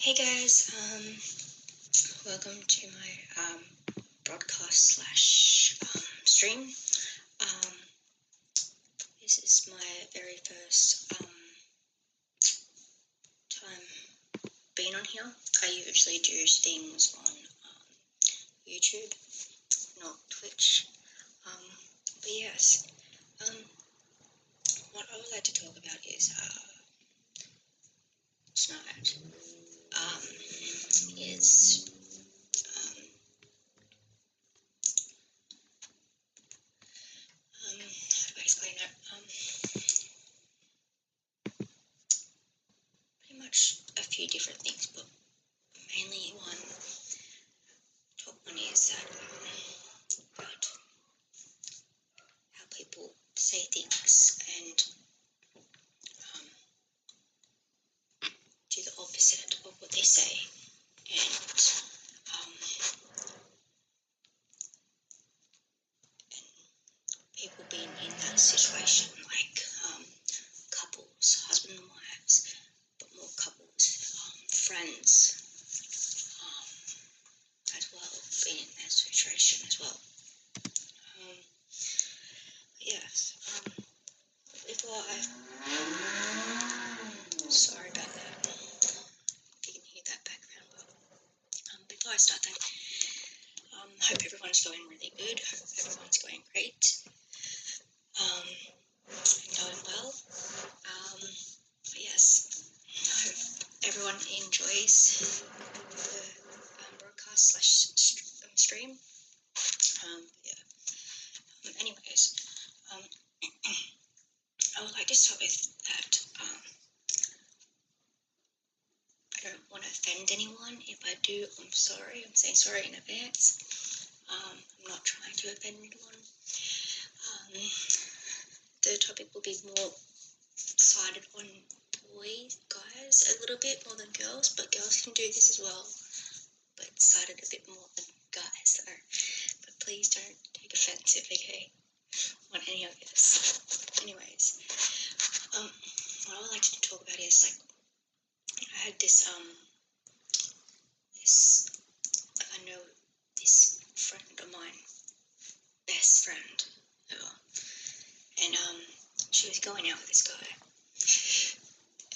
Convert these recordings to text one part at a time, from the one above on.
Hey guys, welcome to my broadcast slash stream. This is my very first time being on here. I usually do things on YouTube, not Twitch. But yes, what I would like to talk about is tonight is how do I explain that? Pretty much a few different things, but mainly top one is that about how people say things and do the opposite of what they say, and people being in that situation, like couples, husband and wives, but more couples, friends as well, being in that situation as well. Yes, before sorry about that, if you can hear that background, but before I start that, hope everyone's going really good, hope everyone's going great, going well. But yes, I hope everyone enjoys the broadcast slash stream. Anyways, I would like to start with that I don't want to offend anyone. If I do, I'm sorry. I'm saying sorry in advance. I'm not trying to offend anyone. The topic will be more sided on boys, guys, a little bit more than girls, but girls can do this as well, but sided a bit more than guys. So, but please don't take offensive, okay, on any of this. Anyways, what I would like to talk about is, like, I had this, I know this friend of mine, best friend ever, and, she was going out with this guy,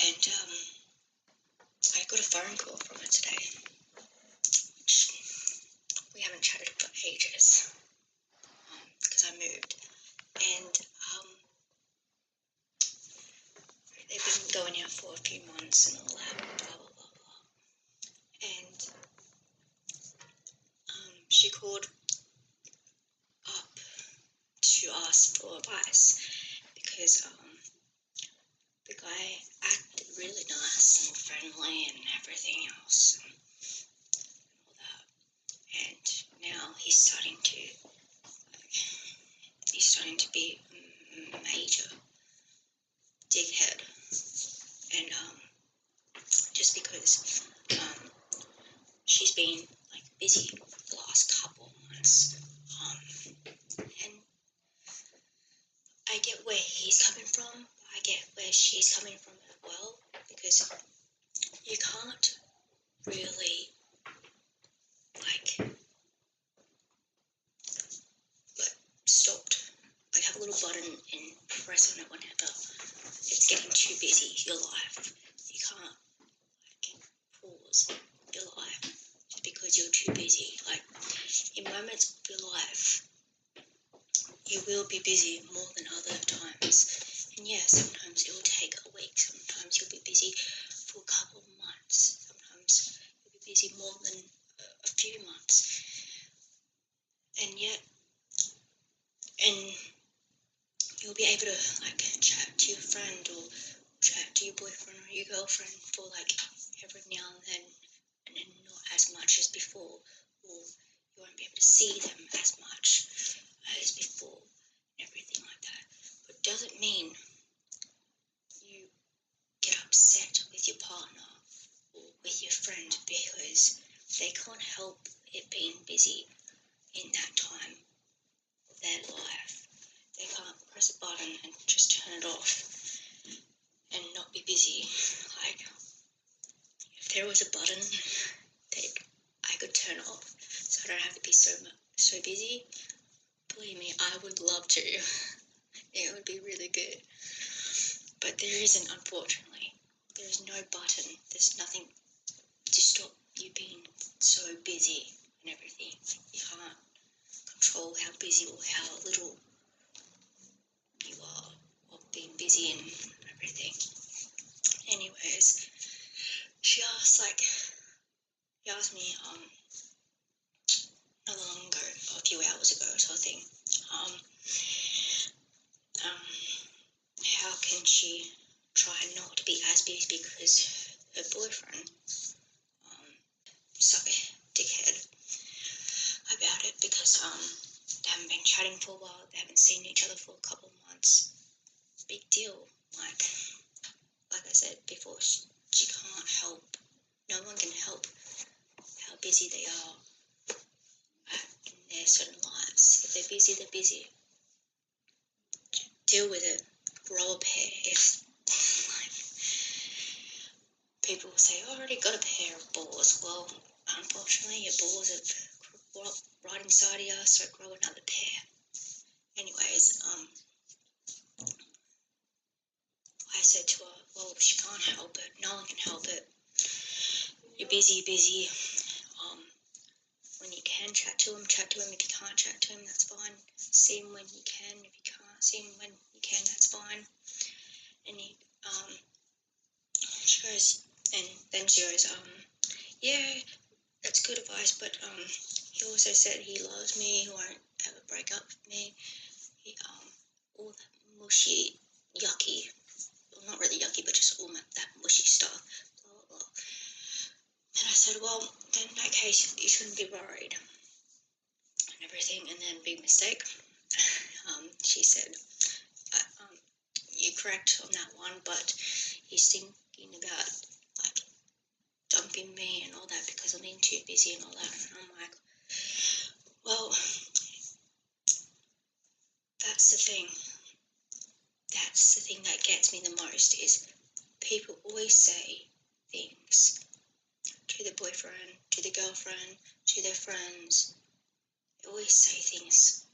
and, I got a phone call from her today, which we haven't chatted for ages, because I moved, and, they've been going out for a few months and all that, blah, blah, blah, blah, and, she called up to ask for advice, because, the guy acted really nice and friendly and everything else, and all that, and now he's starting to be a major dickhead, and just because she's been like busy the last couple of months, and I get where he's coming from, I get where she's coming from as well, because you can't really like stopped, like have a little button and press on it whenever it's getting too busy, your life. You can't like pause your life just because you're too busy. Like, in moments of your life, you will be busy more than other times. And yeah, sometimes it will take a week, sometimes you'll be busy for a couple of months, sometimes you'll be busy more than a few months. And yet, and you'll be able to like chat to your friend or chat to your boyfriend or your girlfriend for like every now and then not as much as before, or you won't be able to see them as much as before, and everything like that. But it doesn't mean you get upset with your partner or with your friend because they can't help it being busy in that time of their life. They can't press a button and just turn it off and not be busy. Like, there was a button that I could turn off so I don't have to be so busy, believe me, I would love to. It would be really good. But there isn't, unfortunately. There is no button. There's nothing to stop you being so busy and everything. You can't control how busy or how little you are of being busy and everything. Anyways, she asked me not long ago, a few hours ago or something, how can she try not to be as busy because her boyfriend suck a dickhead about it because they haven't been chatting for a while, they haven't seen each other for a couple of months. Big deal. Like I said before, she can't help. No one can help how busy they are in their certain lives. If they're busy, they're busy. Deal with it. Grow a pair. If people say, I already got a pair of balls. Well, unfortunately, your balls are right inside of you, so grow another pair. Anyways, I said to her, well, she can't help it. No one can help it. You're busy. When you can chat to him, chat to him. If you can't chat to him, that's fine. See him when you can. If you can't see him when you can, that's fine. And she goes, and then she goes, yeah, that's good advice, but he also said he loves me, he won't ever break up with me. He, all that mushy, yucky, well, not really yucky, but just all that mushy stuff, blah, blah, blah. And I said, well, then in that case, you shouldn't be worried and everything. And then, big mistake, she said, you're correct on that one, but he's thinking about, dumping me and all that because I'm being too busy and all that. And I'm like, well, that's the thing. That's the thing that gets me the most is people always say things to the boyfriend, to the girlfriend, to their friends. They always say things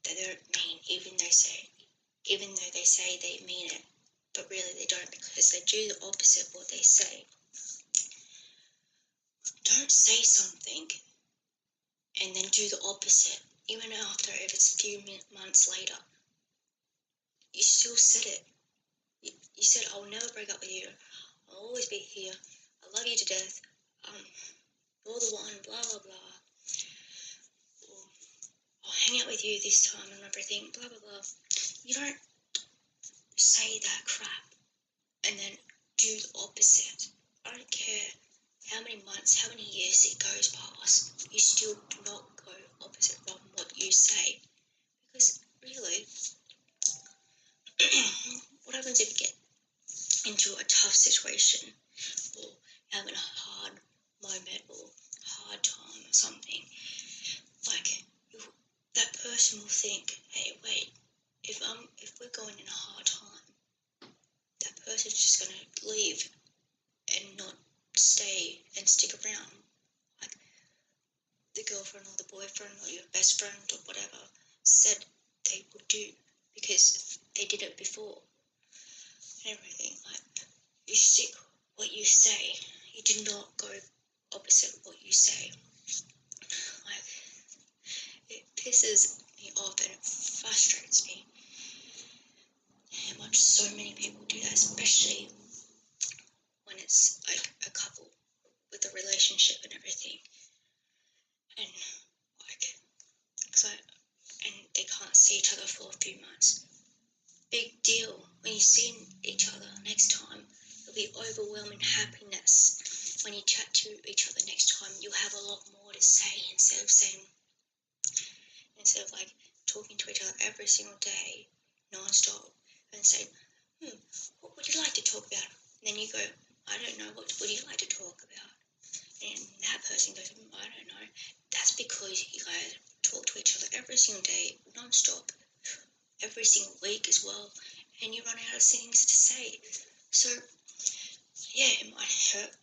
that they don't mean, even though they say they mean it, but really they don't, because they do the opposite of what they say. Don't say something and then do the opposite, even after if it's a few months later. You still said it. You said, I'll never break up with you. I'll always be here. I love you to death. You're the one, blah, blah, blah. Or, I'll hang out with you this time and everything, blah, blah, blah. You don't say that crap and then do the opposite. I don't care how many months, how many years it goes past. You still do not go opposite from what you say. Because really, what happens if you get into a tough situation or having a hard moment or hard time or something? That person will think, hey, wait, if we're going in a hard time, that person's just going to leave and not stay and stick around. Like the girlfriend or the boyfriend or your best friend or whatever said they would do because they did it before and everything. You stick what you say. You do not go opposite of what you say. It pisses me off and it frustrates me how much so many people do that, especially when it's a couple with a relationship and everything, and and they can't see each other for a few months. Big deal. When you see each other next time, there'll be overwhelming happiness. When you chat to each other next time, you'll have a lot more to say instead of talking to each other every single day, non-stop, and say, what would you like to talk about? And then you go, I don't know, what would you like to talk about? And that person goes, I don't know. That's because you guys talk to each other every single day, non-stop, every single week as well, and you run out of things to say. So, yeah, it might hurt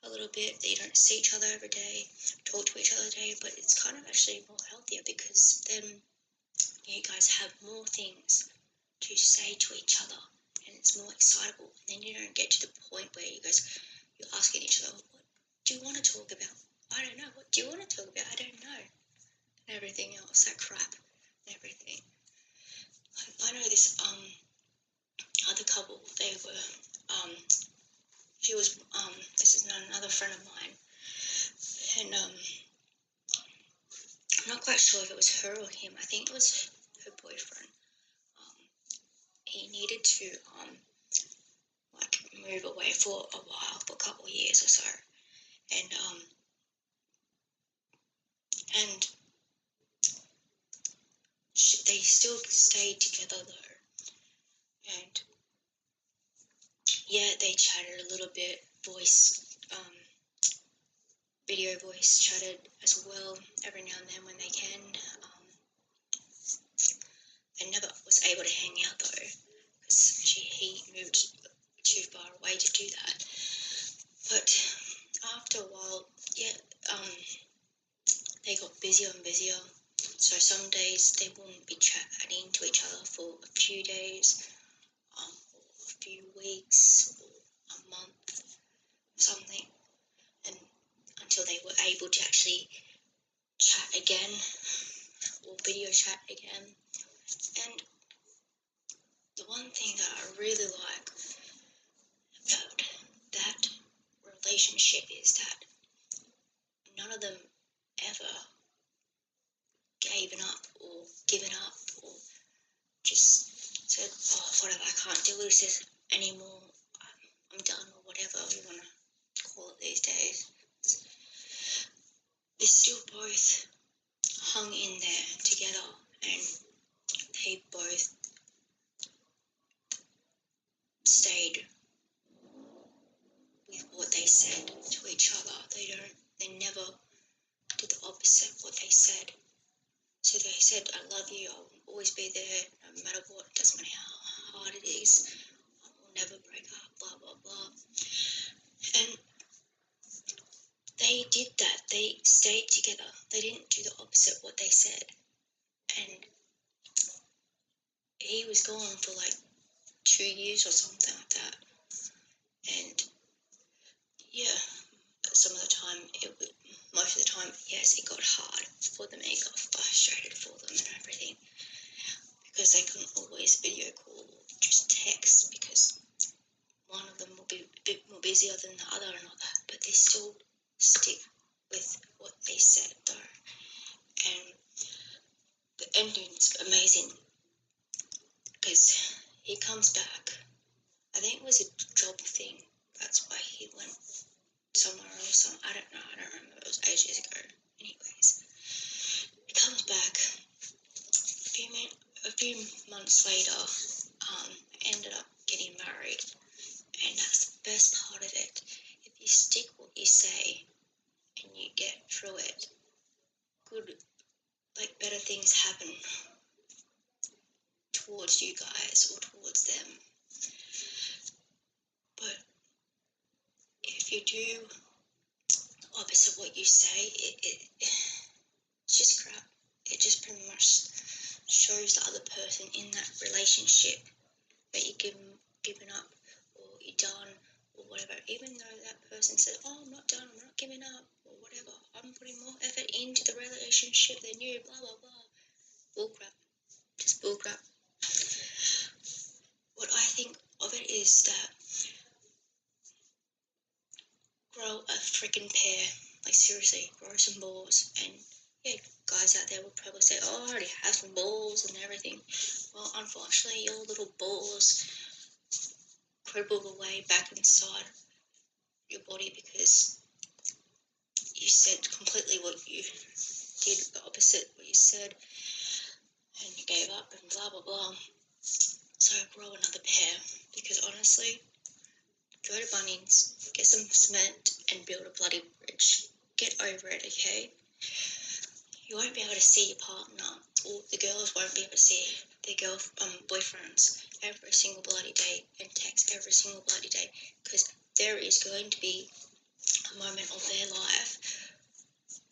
a little bit, that you don't see each other every day, talk to each other every day, but it's kind of actually more healthier because then you guys have more things to say to each other and it's more excitable. And then you don't get to the point where you're asking each other, what do you want to talk about? I don't know. What do you want to talk about? I don't know. And everything else, that crap and everything. I know this other couple, they were she was this is another friend of mine, and I'm not quite sure if it was her or him. I think it was her boyfriend. He needed to like move away for a while, for a couple of years or so, and they still stayed together though, and yeah, they chatted a little bit, video voice chatted as well every now and then when they can. They never was able to hang out though, because he moved too far away to do that. But after a while, yeah, they got busier and busier. So some days they wouldn't be chatting to each other for a few days, or a few weeks, or a month, something, and until they were able to actually chat again or video chat again. And the one thing that I really like about that relationship is that none of them ever given up or given up or just said, oh, whatever, I can't deal with this anymore, I'm done, or whatever you want to call it these days. They still both hung in there together, and they both stayed with what they said to each other. They never did the opposite of what they said. So they said, I love you, I'll always be there, no matter what, it doesn't matter how hard it is, we'll never break up, blah, blah, blah. And they did that, they stayed together, they didn't do the opposite of what they said. And he was gone for like 2 years or something like that. And yeah, some of the time, most of the time, yes, it got hard for them, it got frustrated for them and everything, because they couldn't always video call or just text, because one of them will be a bit more busier than the other and all that, but they still stick with what they said though. And the ending's amazing, because he comes back. I think it was a job thing, that's why he went somewhere else. I don't know, I don't remember, it was ages ago. Anyways, he comes back a few months later, ended up getting married, and that's the best part of it. If you stick what you say and you get through it, better things happen towards you guys or towards them. But if you do the opposite of what you say, it's just crap. It just pretty much shows the other person in that relationship that you're giving up, or you're done, or whatever. Even though that person said, oh, I'm not done, I'm not giving up, or whatever, I'm putting more effort into the relationship than you, blah, blah, blah. Bullcrap. Just bullcrap. What I think of it is that grow a freaking pair. Like, seriously, grow some balls. And yeah, guys out there will probably say, oh, I already have some balls and everything. Well, unfortunately, your little balls cribble away back inside your body because you said completely what you did, the opposite what you said, and you gave up and blah, blah, blah. So grow another pair, because honestly, go to Bunnings, get some cement and build a bloody bridge. Get over it, okay? You won't be able to see your partner, or the girls won't be able to see their boyfriends every single bloody day and text every single bloody day, because there is going to be a moment of their life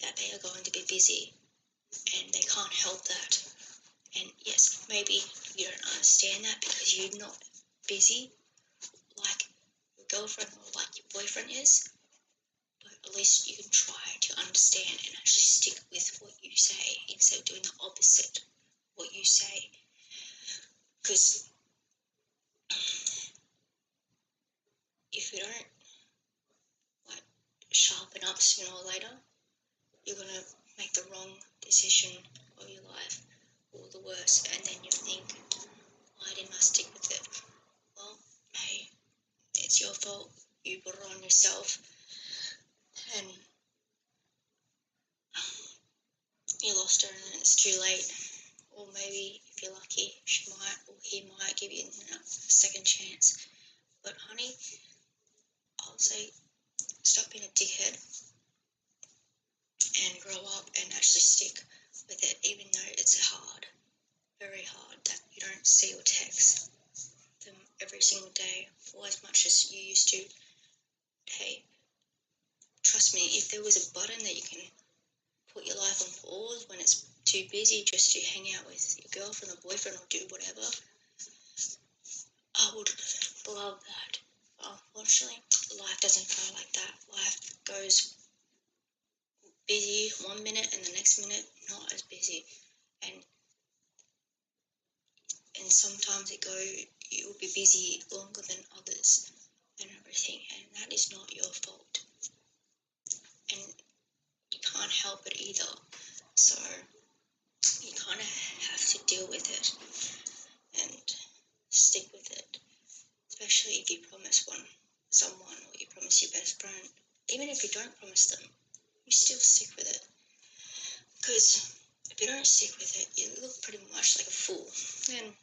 that they are going to be busy and they can't help that. And yes, maybe you don't understand that because you're not busy like your girlfriend or like your boyfriend is, but at least you can try to understand and actually stick with what you say instead of doing the opposite of what you say. Because if you don't like sharpen up sooner or later, you're gonna make the wrong decision of your life or the worst, and then you think, why didn't I stick with it? Well, hey, it's your fault. You put it on yourself, and you lost her, and then it's too late. Or maybe if you're lucky, she might or he might give you a second chance. But honey, I'll say stop being a dickhead and grow up and actually stick with it, even though it's hard, very hard, that you don't see or text them every single day or as much as you used to. Hey, trust me, if there was a button that you can put your life on pause when it's too busy just to hang out with your girlfriend or boyfriend or do whatever, I would love that. Unfortunately, life doesn't go like that. Life goes busy 1 minute and the next minute not as busy, and sometimes you will be busy longer than others and everything, and that is not your fault, and you can't help it either. So you kind of have to deal with it and stick with it, especially if you promise someone or you promise your best friend. Even if you don't promise them, you still stick with it, because if you don't stick with it, you look pretty much like a fool and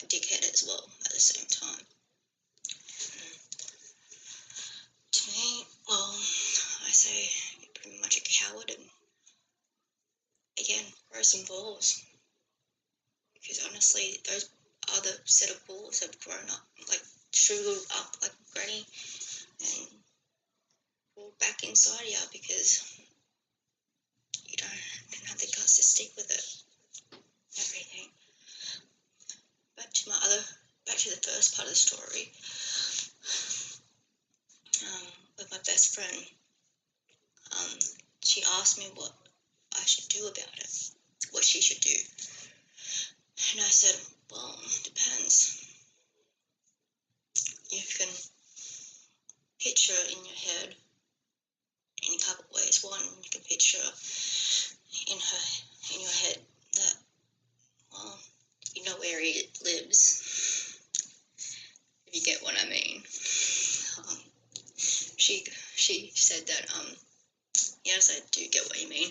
a dickhead as well at the same time. To me, well, I say you're pretty much a coward, and again, grow some balls, because honestly, those other set of balls have grown up, like shriveled up like granny, and pulled back inside you because you don't have the guts to stick with it. Everything. Back to the first part of the story. With my best friend, she asked me what I should do about it, what she should do. And I said, well, it depends. You can picture it in your head in a couple of ways. One, you can picture in your head that, well, you know where he lives, if you get what I mean. She said that, yes, I do get what you mean,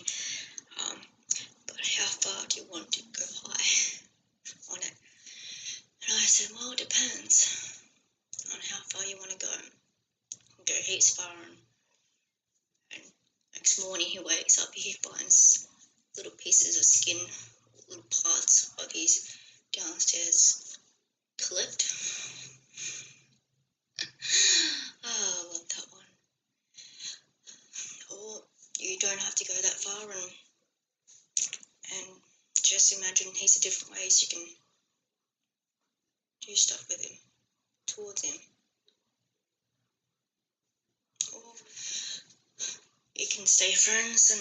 but how far do you want to go high on it? And I said, well, it depends on how far you want to go. Go heaps far, and next morning he wakes up, he finds little pieces of skin, little parts of his downstairs clipped. Oh, I love that one. Or you don't have to go that far, and just imagine heaps of different ways you can do stuff with him, towards him. Or you can stay friends,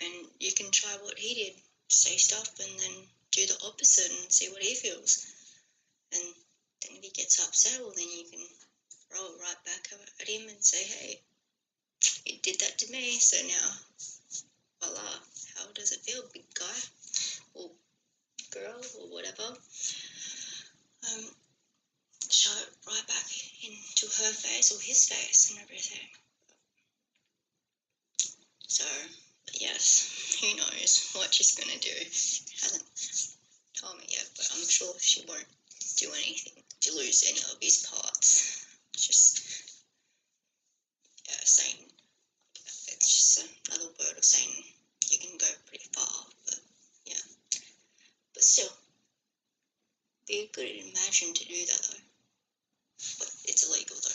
and you can try what he did, say stuff and then do the opposite and see what he feels. And then if he gets upset, well, then you can throw it right back at him and say, hey, you did that to me, so now, voila, how does it feel, big guy or girl or whatever? Shove it right back into her face or his face and everything. So, yes, who knows what she's going to do. Hasn't told me yet, but I'm sure she won't do anything to lose any of his parts. Just saying, it's just another word of saying you can go pretty far, but yeah. But still, be good and imagine to do that though. But it's illegal though.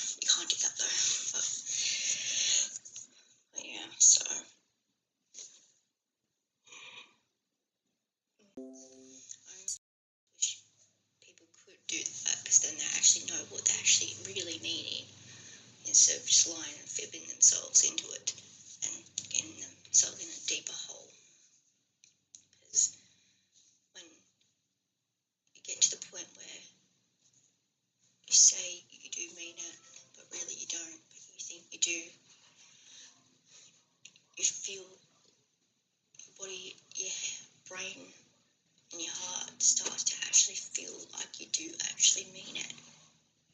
fibbing themselves into it and getting themselves in a deeper hole. Because when you get to the point where you say you do mean it, but really you don't, but you think you do, you feel your body, your brain and your heart starts to actually feel like you do actually mean it,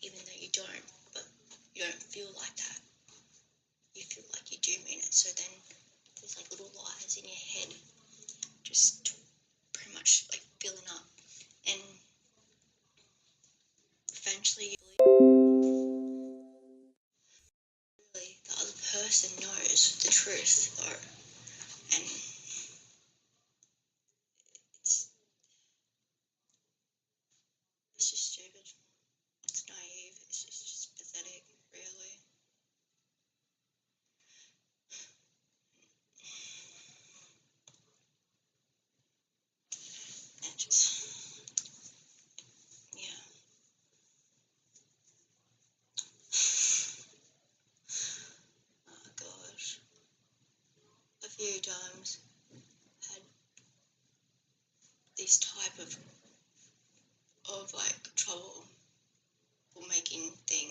even though you don't, but you don't feel like that. You feel like you do mean it, so then there's like little lies in your head just pretty much like filling up, and eventually really the other person knows the truth though, and it's just stupid, it's naive, it's just pathetic, really. And just, yeah. Oh gosh. A few times had this type of like trouble making thing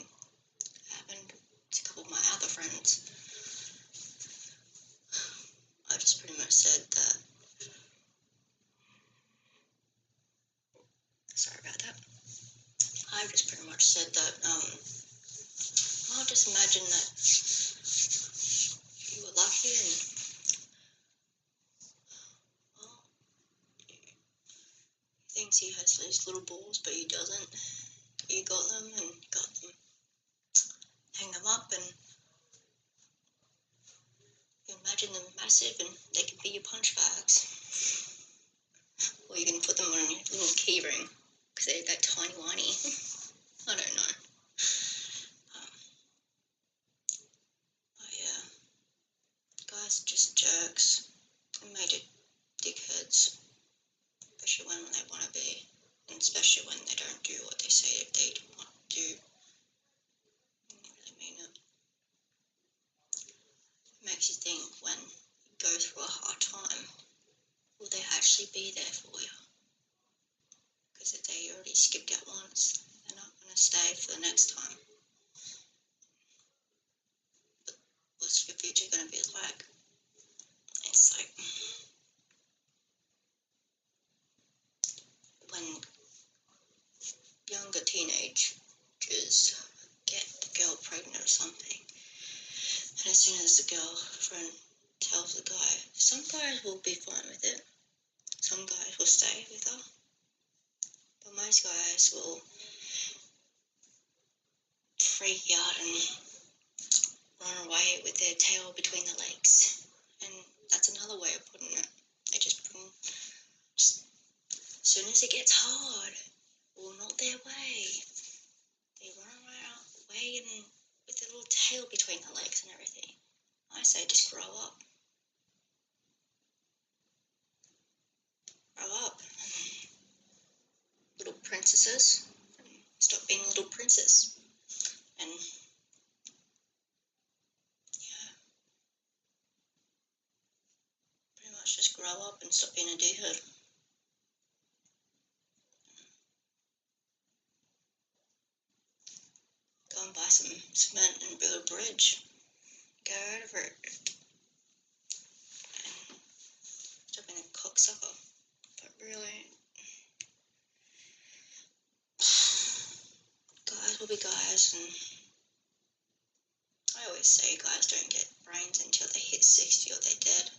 happened to a couple of my other friends. I just pretty much said that, sorry about that, I just pretty much said that, I'll just imagine that you were lucky and, well, he thinks he has these little balls, but he doesn't. You got them and got them. Hang them up and you imagine them massive and they can be your punch bags. Or you can put them on your little key ring because they're that tiny whiny. I don't know. But yeah, guys are just jerks and major dickheads, especially when they want to be, and especially when they don't do what they say they want to do. I really mean it. It makes you think when you go through a hard time, will they actually be there for you? Because if they already skipped out once, they're not going to stay for the next time. But what's your future going to be like? It's like when younger teenagers get the girl pregnant or something, and as soon as the girlfriend tells the guy, some guys will be fine with it, some guys will stay with her, but most guys will freak out and run away with their tail between the legs. And that's another way of putting it. They just as soon as it gets hard, or not their way, they run around away and with their little tail between the legs and everything. I say just grow up. Grow up. Little princesses. Stop being a little princess. And yeah, pretty much just grow up and stop being a dickhead. Go and buy some cement and build a bridge. Go over it. And stop being a cocksucker. But really, guys will be guys, and I always say guys don't get brains until they hit 60 or they're dead.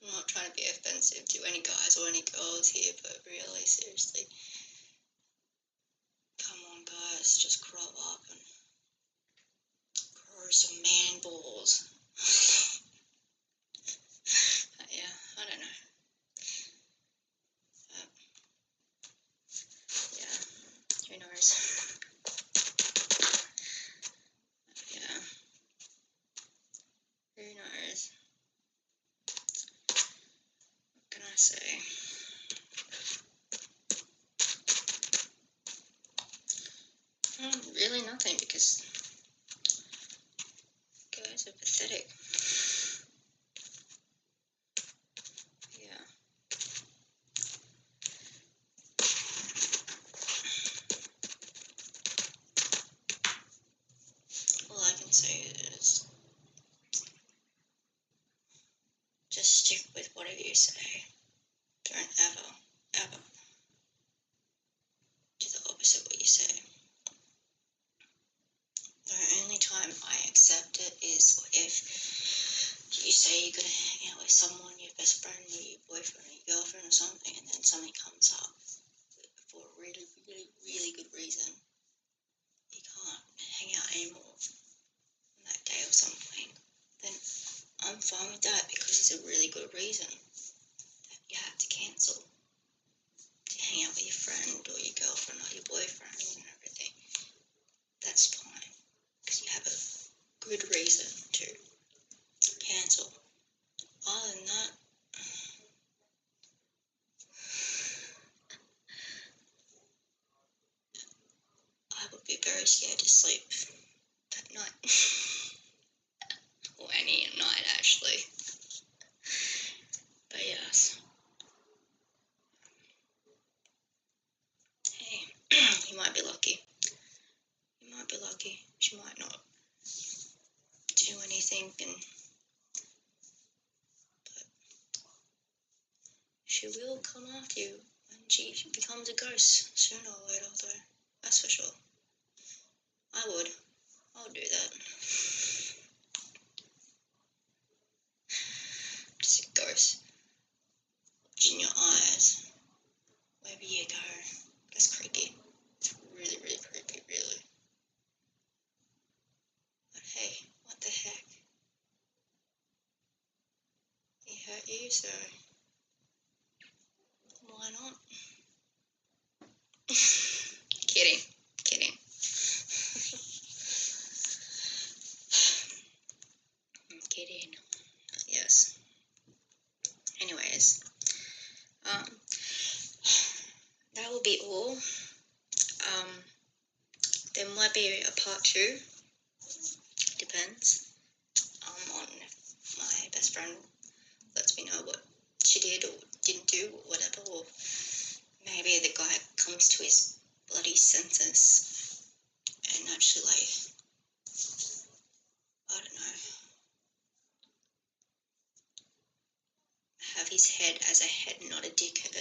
I'm not trying to be offensive to any guys or any girls here, but really, seriously, come on guys, just grow up and grow some man balls. Yeah, I don't know. Yeah, who knows? Yeah, who knows? What can I say? I don't pathetic. Yeah. All I can say is just stick with whatever you say. Don't ever do the opposite of what you say. The only time I accept it is if you say you're gonna hang out with someone, your best friend, or your boyfriend, or your girlfriend, or something, and then something comes up for a really good reason. You can't hang out anymore on that day or something. Then I'm fine with that because it's a really good reason that you have to cancel to hang out with your friend or your girlfriend or your boyfriend and everything. That's fine because you have a good reason to cancel. Other than that, I would be very scared to sleep that night. Or any night, actually. But yes. Hey, you might be lucky. You might be lucky. She might not do anything, but she will come after you when she becomes a ghost sooner or later, though. That's for sure. I would do that. Just a ghost watching your eyes wherever you go. That's creepy. It's really creepy, really. But hey, what the heck? He hurt you, so why not? Kidding. I'm kidding. Yes. Anyways, that will be all. There might be a part 2. Depends on if my best friend lets me know what she did or didn't do or whatever, or maybe the guy comes to his bloody senses and actually, like, I don't know, have his head as a head, not a dickhead,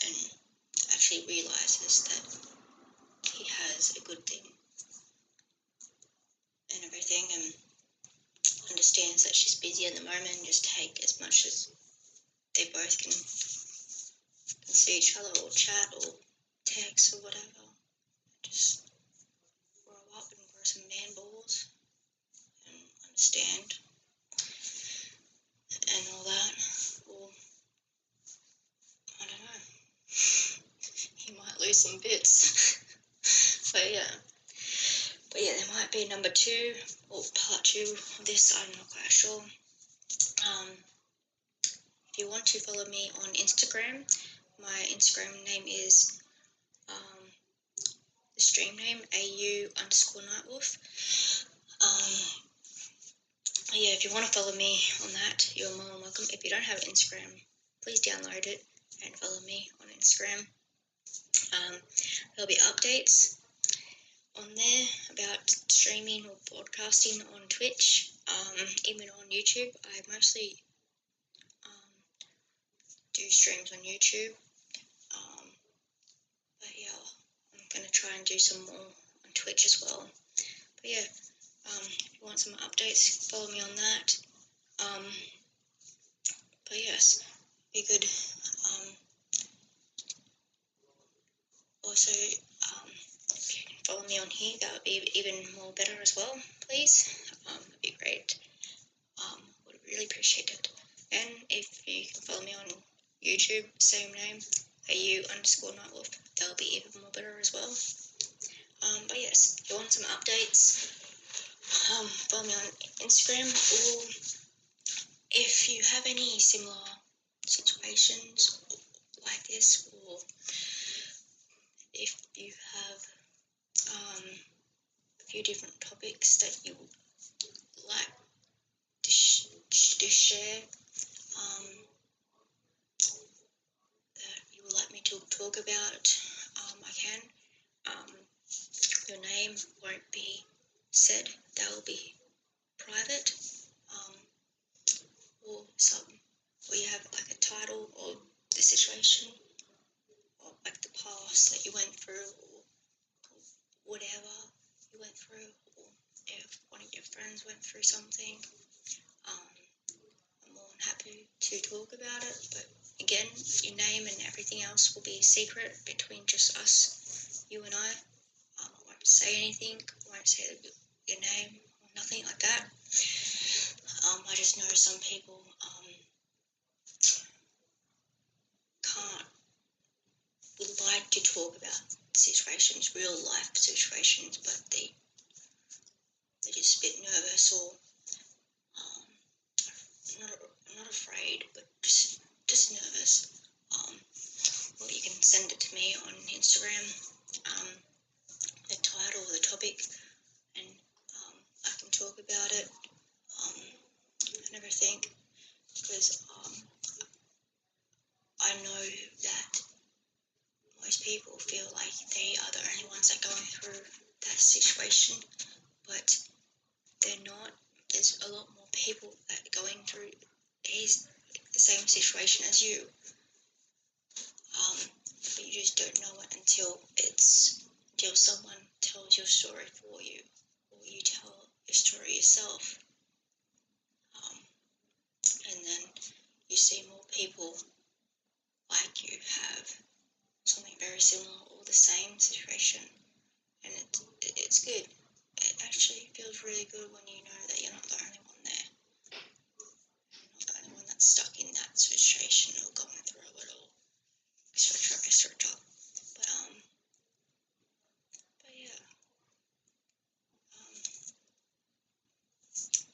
and actually realizes that he has a good thing and everything, and understands that she's busy at the moment and just take as much as they both can see each other or chat or text or whatever. Just grow up and grow some man balls and understand and all that. Or, I don't know, he might lose some bits. But yeah, there might be number 2 or part 2 of this, I'm not quite sure. If you want to follow me on Instagram, my Instagram name is the stream name AU_Nightwolf. Yeah, if you want to follow me on that, you're more than welcome. If you don't have Instagram, please download it and follow me on Instagram. There'll be updates on there about streaming or broadcasting on Twitch, even on YouTube. I mostly do streams on YouTube, but yeah, I'm going to try and do some more on Twitch as well. But yeah, if you want some updates, follow me on that. But yes, be good. Also, if you can follow me on here, that would be even more better as well, please. That'd be great. Would really appreciate it. And if you can follow me on YouTube, same name, AU_Nightwolf, that'll be even more better as well. But yes, if you want some updates, follow me on Instagram, or if you have any similar situations like this, or if you have a few different topics that you would to share that you would like me to talk about, I can. Your name won't be said, that will be private, or you have like a title or the situation or like the past that you went through, or whatever you went through, or if one of your friends went through something. I'm more than happy to talk about it, but again, your name and everything else will be secret between just us, you and I. I won't say anything, I won't say your name or nothing like that. I just know some people would like to talk about situations, real life situations, but they're just a bit nervous, or not afraid, but just nervous. Well, you can send it to me on Instagram, the title or the topic, and I can talk about it and everything, because I know that most people feel like they are the only ones that are going through that situation, but they're not. There's a lot more people that are going through the same situation as you, but you just don't know it until someone tells your story for you, or you tell your story yourself, and then you see more people like you have something very similar or the same situation, and it's good. It actually feels really good when you know that you're not the only one there. You're not the only one that's stuck in that situation or going through it all, etc., etc. But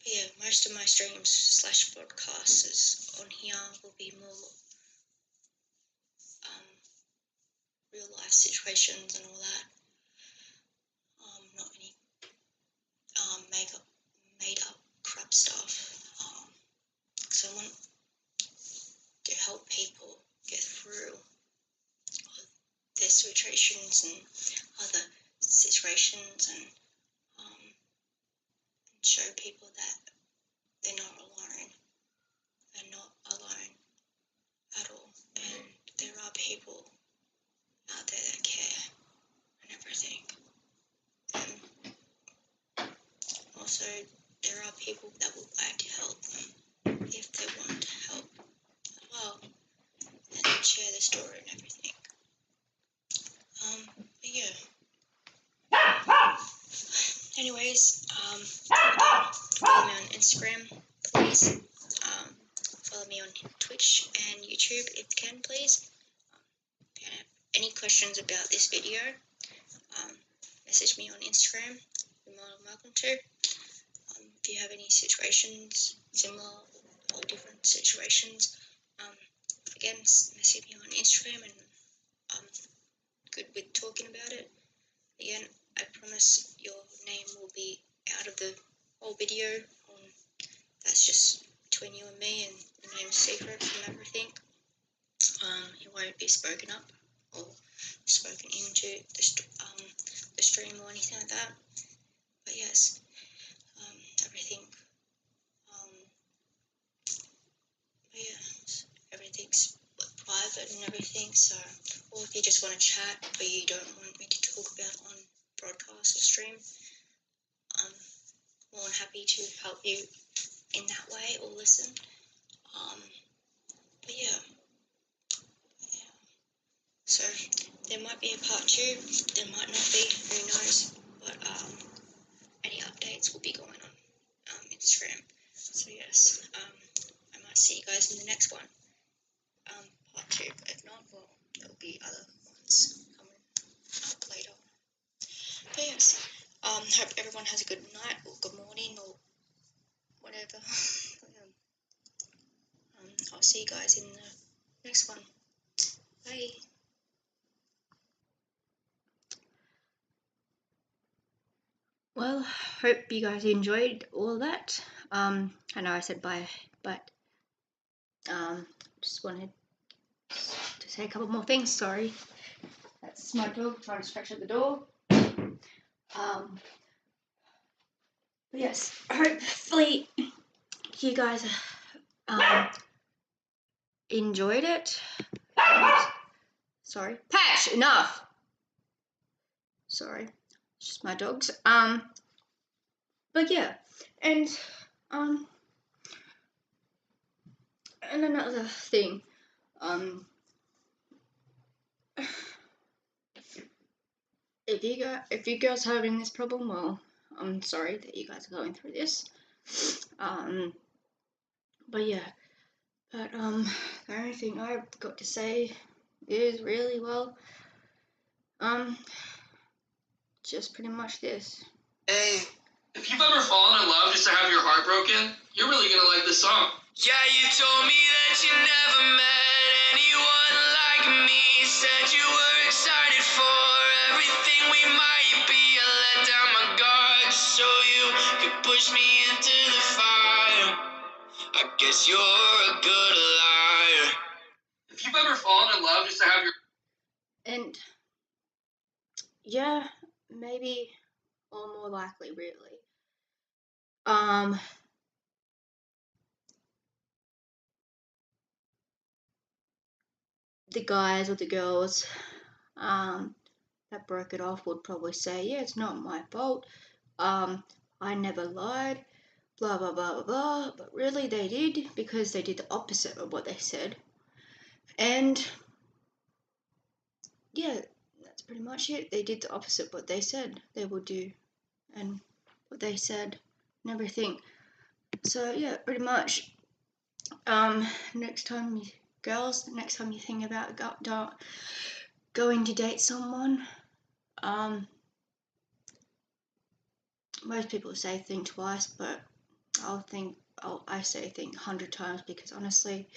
yeah, most of my streams / broadcasts on here will be more real life situations and all that. Not any made up crap stuff. So I want to help people get through their situations and other situations, and show people that they're not alone. They're not alone at all, and there are people out there that care and everything. And also, there are people that would like to help them if they want to help as well, and share their story and everything. But yeah. Anyways, follow me on Instagram, please. Follow me on Twitch and YouTube if you can, please. If you have any questions about this video, message me on Instagram. You're more than welcome to. If you have any situations, similar or different situations, again, message me on Instagram, and I'm good with talking about it. Again, I promise your name will be out of the whole video. That's just between you and me, and the name's secret from everything. It won't be spoken up or spoken into the stream or anything like that. But yes, everything. But yeah, everything's private and everything. So, or if you just want to chat, but you don't want me to talk about on broadcast or stream, I'm more than happy to help you in that way or listen. But yeah. So there might be a part 2, there might not be, who knows, but any updates will be going on Instagram. So yes, I might see you guys in the next one, part 2. If not, well, there will be other ones coming up later. But yes, hope everyone has a good night or good morning or whatever. I'll see you guys in the next one. Bye. Well, hope you guys enjoyed all that. I know I said bye but just wanted to say a couple more things. Sorry, that's my dog trying to scratch at the door. But yes, hopefully you guys enjoyed it. Sorry, Patch, enough. Sorry, it's just my dogs. But yeah, and another thing, if you girls are having this problem, well, I'm sorry that you guys are going through this. But yeah, the only thing I've got to say is really, well, just pretty much this. Hey, if you've ever fallen in love just to have your heart broken, you're really gonna like this song. Yeah, you told me that you never met anyone like me. Said you were excited for everything we might be. I let down my guard so you could push me into the fire. I guess you're a good liar. If you've ever fallen in love just to have your... And yeah, maybe, or more likely, really. The guys or the girls that broke it off would probably say, yeah, it's not my fault. I never lied, blah, blah, blah, blah, blah. But really they did, because they did the opposite of what they said. And yeah, that's pretty much it. They did the opposite of what they said they would do, and what they said and everything. So yeah, pretty much. Next time, girls, next time you think about going to date someone, most people say think twice, but I say think 100 times, because honestly,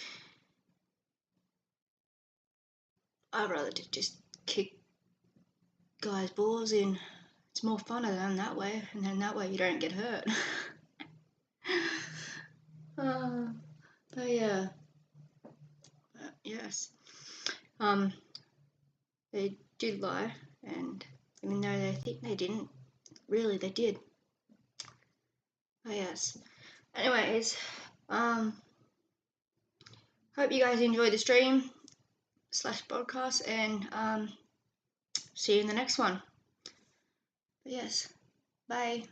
I'd rather just kick guys' balls in. It's more fun than that way, and then that way you don't get hurt. But yeah, yes, they did lie, and even though they think they didn't, really they did. But yes. Anyways, hope you guys enjoyed the stream / podcast, and see you in the next one. But yes, bye.